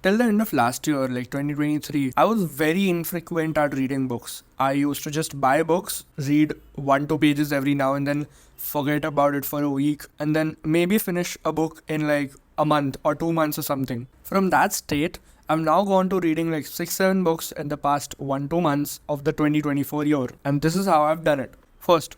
till the end of last year, like 2023, I was very infrequent at reading books. I used to just buy books, read 1-2 pages every now and then, forget about it for a week, and then maybe finish a book in like a month or 2 months or something. From that state, I'm now gone to reading like 6-7 books in the past 1-2 months of the 2024 year. And this is how I've done it. First,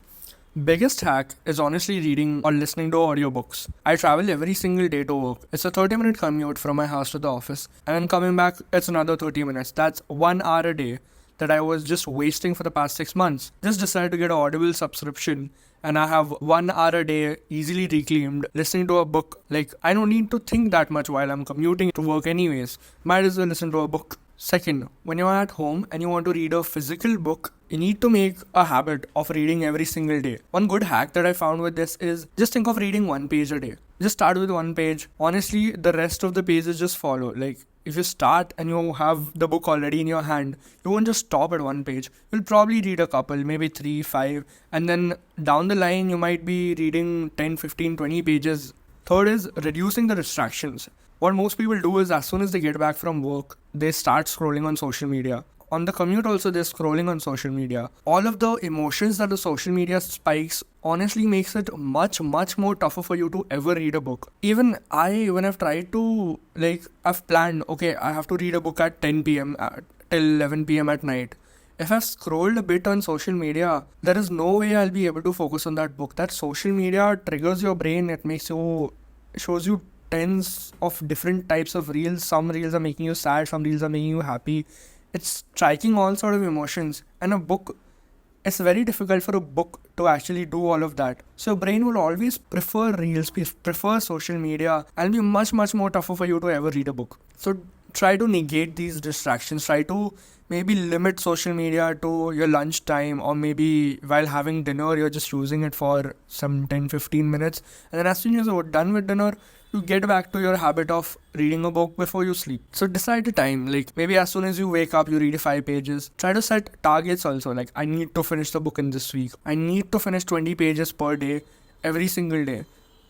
biggest hack is honestly reading or listening to audiobooks. I travel every single day to work. It's a 30-minute commute from my house to the office, and then coming back, it's another 30 minutes. That's 1 hour a day that I was just wasting for the past 6 months. Just decided to get an Audible subscription, and I have 1 hour a day easily reclaimed listening to a book. Like, I don't need to think that much while I'm commuting to work anyways. Might as well listen to a book. Second, when you're at home and you want to read a physical book, you need to make a habit of reading every single day. One good hack that I found with this is just think of reading 1 page a day. Just start with 1 page. Honestly, the rest of the pages just follow. Like, if you start and you have the book already in your hand, you won't just stop at 1 page. You'll probably read a couple, maybe 3, 5, and then down the line you might be reading 10, 15, 20 pages. Third is reducing the distractions. What most people do is as soon as they get back from work, they start scrolling on social media. On the commute also, they're scrolling on social media. All of the emotions that the social media spikes honestly makes it much more tougher for you to ever read a book. Even when I've tried to, I've planned, okay, I have to read a book at 10 p.m. Till 11 p.m. at night. If I've scrolled a bit on social media, there is no way I'll be able to focus on that book. That social media triggers your brain. It shows you tens of different types of reels. Some reels are making you sad, some reels are making you happy. It's striking all sort of emotions. And a book, it's very difficult for a book to actually do all of that. So your brain will always prefer reels, prefer social media, and be much more tougher for you to ever read a book. So try to negate these distractions. Try to maybe limit social media to your lunch time, or maybe while having dinner, you're just using it for some 10-15 minutes. And then as soon as you're done with dinner, you get back to your habit of reading a book before you sleep. So decide a time, like maybe as soon as you wake up, you read 5 pages. Try to set targets also, like I need to finish the book in this week. I need to finish 20 pages per day, every single day.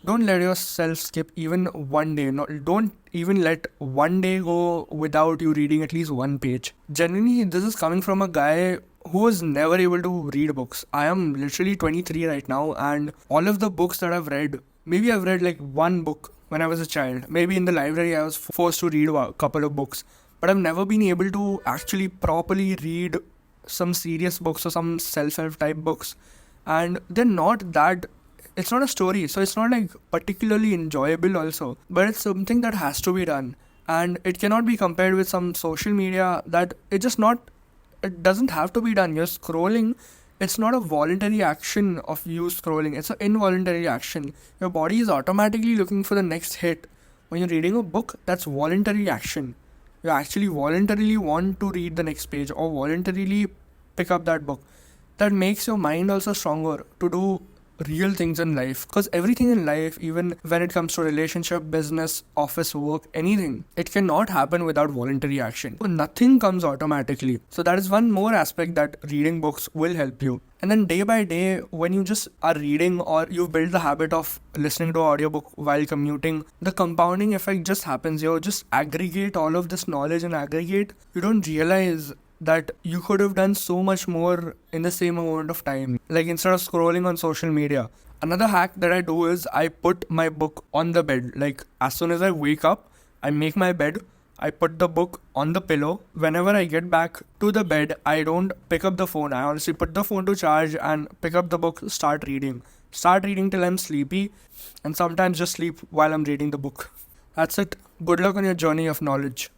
Don't let yourself skip even one day. Don't even let one day go without you reading at least 1 page. Generally, this is coming from a guy who was never able to read books. I am literally 23 right now, and all of the books that I've read, maybe I've read like 1 book when I was a child. Maybe in the library I was forced to read a couple of books. But I've never been able to actually properly read some serious books or some self-help type books. And they're not that... It's not a story, so it's not like particularly enjoyable also. But it's something that has to be done. And it cannot be compared with some social media that it doesn't have to be done. You're scrolling. It's not a voluntary action of you scrolling. It's an involuntary action. Your body is automatically looking for the next hit. When you're reading a book, that's voluntary action. You actually voluntarily want to read the next page or voluntarily pick up that book. That makes your mind also stronger to do real things in life, because everything in life, even when it comes to relationship, business, office work, anything, it cannot happen without voluntary action. So nothing comes automatically. So that is one more aspect that reading books will help you. And then day by day, when you just are reading or you build the habit of listening to audiobook while commuting, the compounding effect just happens. You just aggregate all of this knowledge and aggregate. You don't realize that you could have done so much more in the same amount of time. Like instead of scrolling on social media. Another hack that I do is I put my book on the bed. Like as soon as I wake up, I make my bed. I put the book on the pillow. Whenever I get back to the bed, I don't pick up the phone. I honestly put the phone to charge and pick up the book, start reading. Start reading till I'm sleepy, and sometimes just sleep while I'm reading the book. That's it. Good luck on your journey of knowledge.